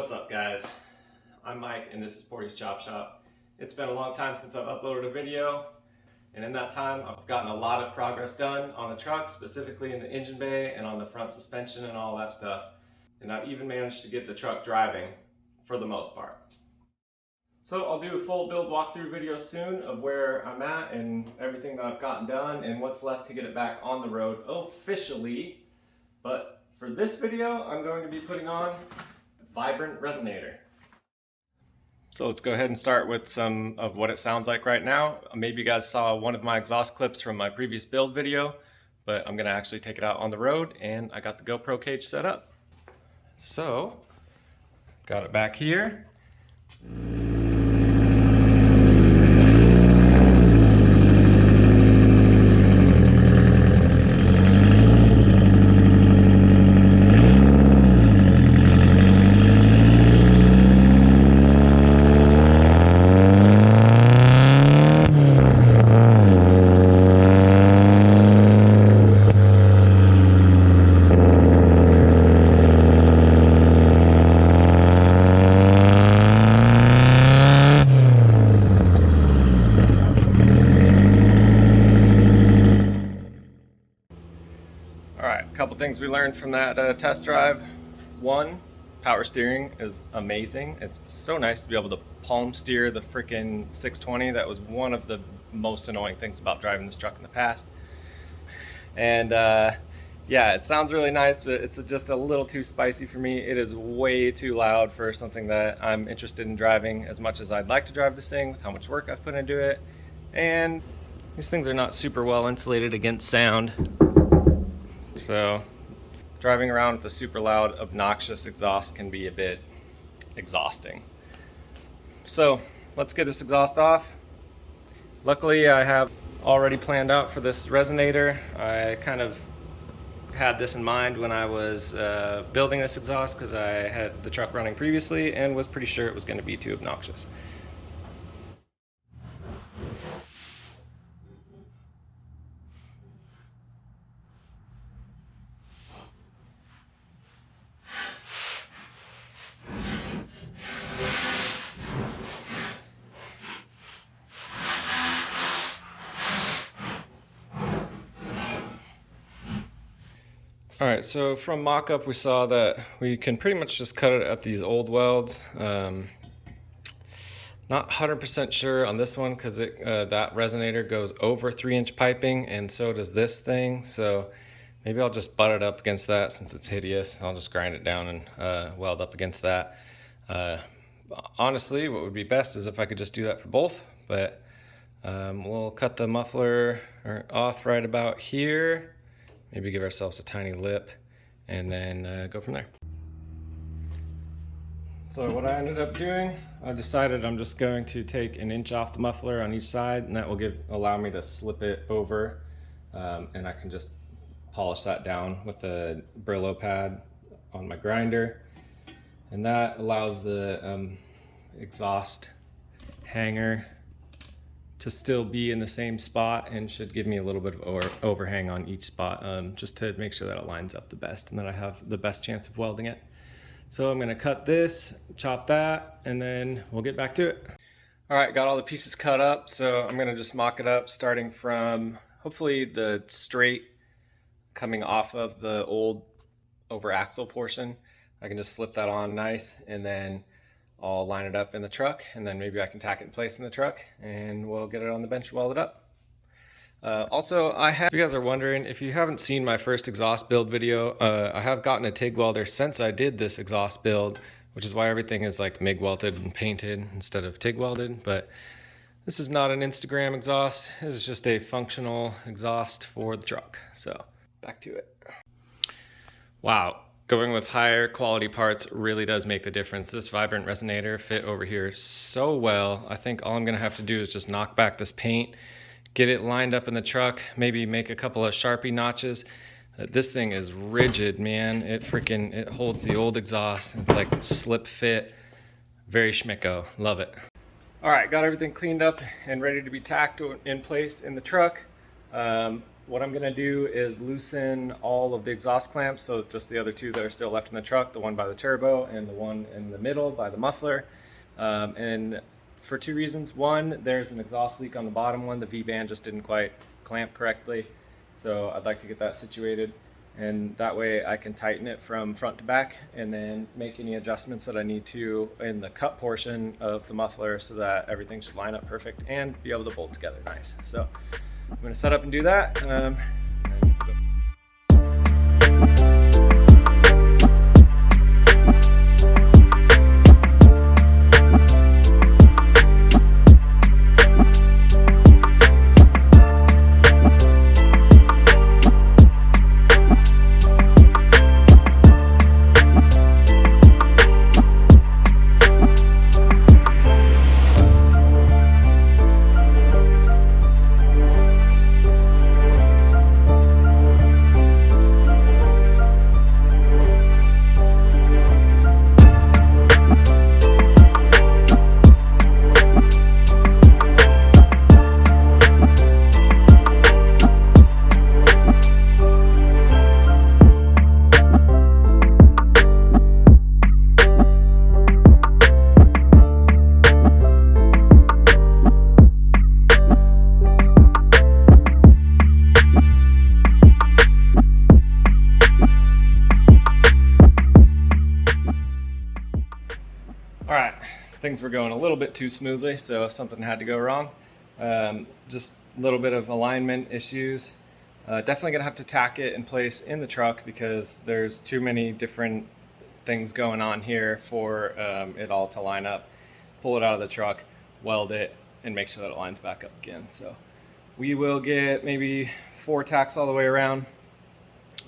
What's up, guys? I'm Mike and this is Porty's Chop Shop. It's been a long time since I've uploaded a video, and in that time I've gotten a lot of progress done on the truck, specifically in the engine bay and on the front suspension and all that stuff. And I've even managed to get the truck driving for the most part. So I'll do a full build walkthrough video soon of where I'm at and everything that I've gotten done and what's left to get it back on the road officially. But for this video, I'm going to be putting on Vibrant Resonator. So let's go ahead and start with some of what it sounds like right now. Maybe you guys saw one of my exhaust clips from my previous build video, but I'm gonna actually take it out on the road, and I got the GoPro cage set up. So, got it back here. Couple things we learned from that test drive. One, power steering is amazing. It's so nice to be able to palm steer the freaking 620. That was one of the most annoying things about driving this truck in the past. And yeah, it sounds really nice, but it's just a little too spicy for me. It is way too loud for something that I'm interested in driving as much as I'd like to drive this thing, with how much work I've put into it. And these things are not super well insulated against sound. So driving around with a super loud, obnoxious exhaust can be a bit exhausting. So let's get this exhaust off. Luckily, I have already planned out for this resonator. I kind of had this in mind when I was building this exhaust, because I had the truck running previously and was pretty sure it was going to be too obnoxious. Alright, so from mock-up we saw that we can pretty much just cut it at these old welds. Not 100% sure on this one, because that resonator goes over 3-inch piping, and so does this thing. So maybe I'll just butt it up against that since it's hideous. I'll just grind it down and weld up against that. Honestly, what would be best is if I could just do that for both, but we'll cut the muffler off right about here. Maybe give ourselves a tiny lip, and then go from there. So what I ended up doing, I decided I'm just going to take 1 inch off the muffler on each side, and that will allow me to slip it over, and I can just polish that down with a Brillo pad on my grinder. And that allows the exhaust hanger to still be in the same spot, and should give me a little bit of overhang on each spot, just to make sure that it lines up the best and that I have the best chance of welding it. So I'm gonna cut this, chop that, and then we'll get back to it. All right, got all the pieces cut up, so I'm gonna just mock it up, starting from hopefully the straight coming off of the old over axle portion. I can just slip that on nice, and then I'll line it up in the truck, and then maybe I can tack it in place in the truck, and we'll get it on the bench welded up. Also, if you guys are wondering, if you haven't seen my first exhaust build video, I have gotten a TIG welder since I did this exhaust build, which is why everything is like MIG welded and painted instead of TIG welded. But this is not an Instagram exhaust. This is just a functional exhaust for the truck. So back to it. Wow. Going with higher quality parts really does make the difference. This Vibrant Resonator fit over here so well. I think all I'm gonna have to do is just knock back this paint, get it lined up in the truck, maybe make a couple of Sharpie notches. This thing is rigid, man. It holds the old exhaust. It's like slip fit, very schmicko, love it. All right, got everything cleaned up and ready to be tacked in place in the truck. what I'm gonna do is loosen all of the exhaust clamps, so just the other two that are still left in the truck, the one by the turbo and the one in the middle by the muffler. And for two reasons. One, there's an exhaust leak on the bottom one. The V-band just didn't quite clamp correctly. So I'd like to get that situated. And that way I can tighten it from front to back and then make any adjustments that I need to in the cut portion of the muffler so that everything should line up perfect and be able to bolt together nice. So I'm gonna set up and do that. All right, things were going a little bit too smoothly, so something had to go wrong. Just a little bit of alignment issues. Definitely gonna have to tack it in place in the truck because there's too many different things going on here for it all to line up. Pull it out of the truck, weld it, and make sure that it lines back up again. So we will get maybe 4 tacks all the way around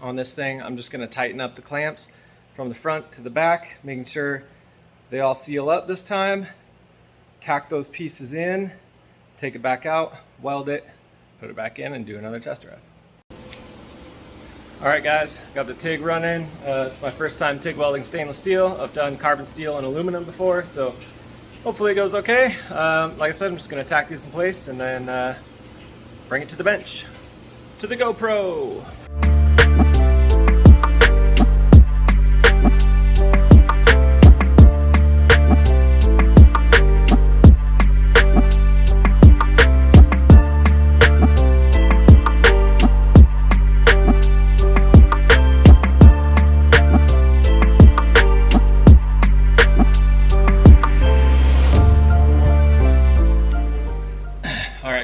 on this thing. I'm just gonna tighten up the clamps from the front to the back, making sure they all seal up this time. Tack those pieces in, take it back out, weld it, put it back in, and do another test drive. All right, guys, got the TIG running. It's my first time TIG welding stainless steel. I've done carbon steel and aluminum before, so hopefully it goes okay. Like I said, I'm just gonna tack these in place and then bring it to the bench, to the GoPro.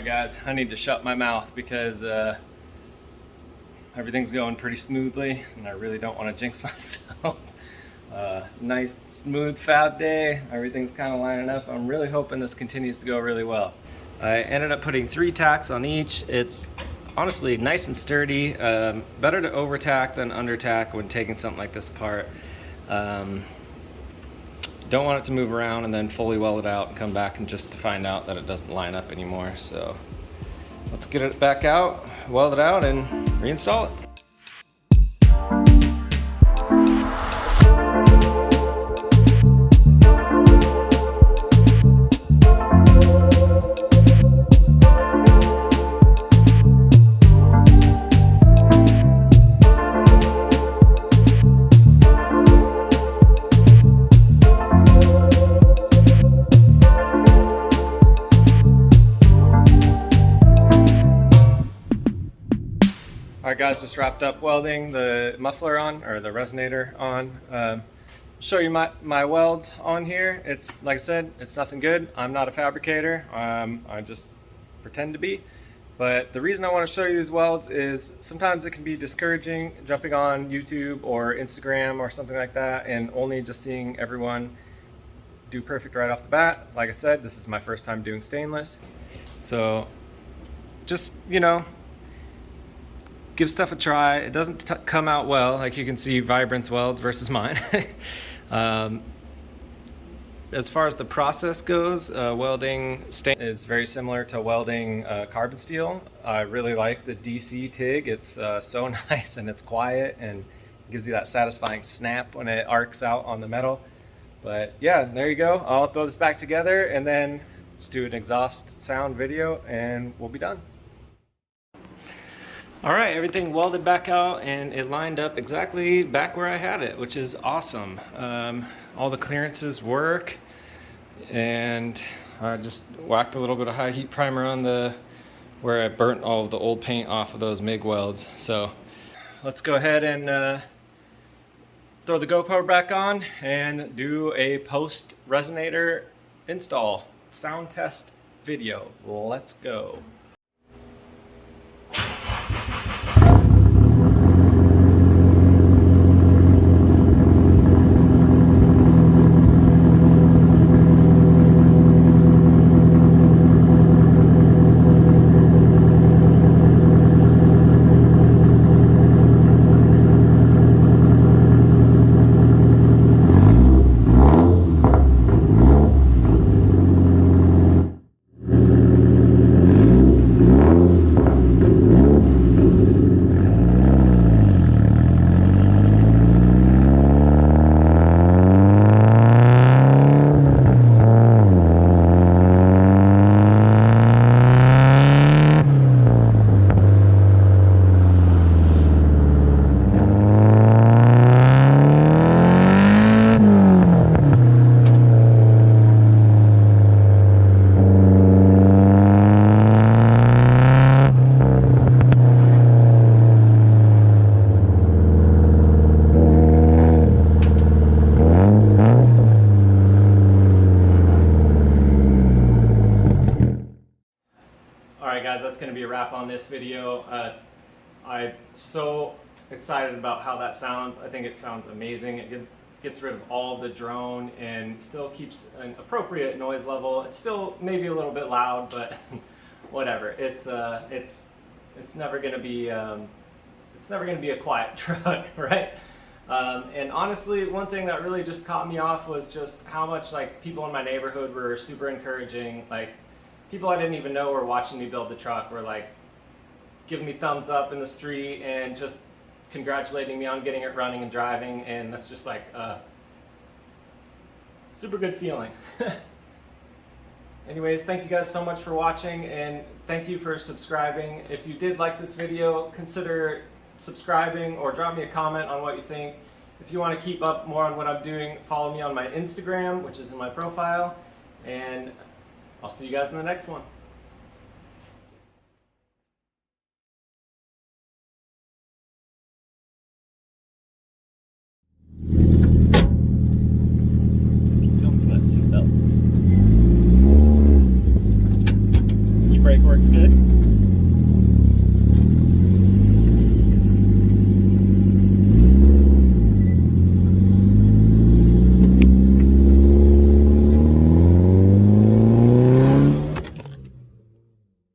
Guys, I need to shut my mouth because everything's going pretty smoothly and I really don't want to jinx myself. Nice smooth fab day, everything's kind of lining up. I'm really hoping this continues to go really well. I ended up putting 3 tacks on each. It's honestly nice and sturdy. Better to over tack than under tack when taking something like this apart. Don't want it to move around and then fully weld it out and come back and just to find out that it doesn't line up anymore. So let's get it back out, weld it out, and reinstall it. Alright guys, just wrapped up welding the muffler on, or the resonator on. Show you my welds on here. It's, like I said, it's nothing good. I'm not a fabricator. I just pretend to be. But the reason I want to show you these welds is sometimes it can be discouraging jumping on YouTube or Instagram or something like that and only just seeing everyone do perfect right off the bat. Like I said, this is my first time doing stainless. So just, you know, give stuff a try. It doesn't come out well. Like you can see Vibrance welds versus mine. As far as the process goes, welding is very similar to welding carbon steel. I really like the DC TIG. It's so nice and it's quiet and gives you that satisfying snap when it arcs out on the metal. But yeah, there you go. I'll throw this back together and then just do an exhaust sound video and we'll be done. All right, everything welded back out and it lined up exactly back where I had it, which is awesome. All the clearances work, and I just whacked a little bit of high heat primer on the where I burnt all of the old paint off of those MIG welds. So let's go ahead and throw the GoPro back on and do a post resonator install sound test video. Let's go. Alright guys, that's going to be a wrap on this video. I'm so excited about how that sounds. I think it sounds amazing. It gets rid of all the drone and still keeps an appropriate noise level. It's still maybe a little bit loud, but whatever. It's never going to be a quiet truck, right? And honestly, one thing that really just caught me off was just how much like people in my neighborhood were super encouraging. Like people I didn't even know were watching me build the truck were like giving me thumbs up in the street and just congratulating me on getting it running and driving, and that's just like a super good feeling. Anyways, thank you guys so much for watching, and thank you for subscribing. If you did like this video, consider subscribing or drop me a comment on what you think. If you want to keep up more on what I'm doing, follow me on my Instagram, which is in my profile, and I'll see you guys in the next one.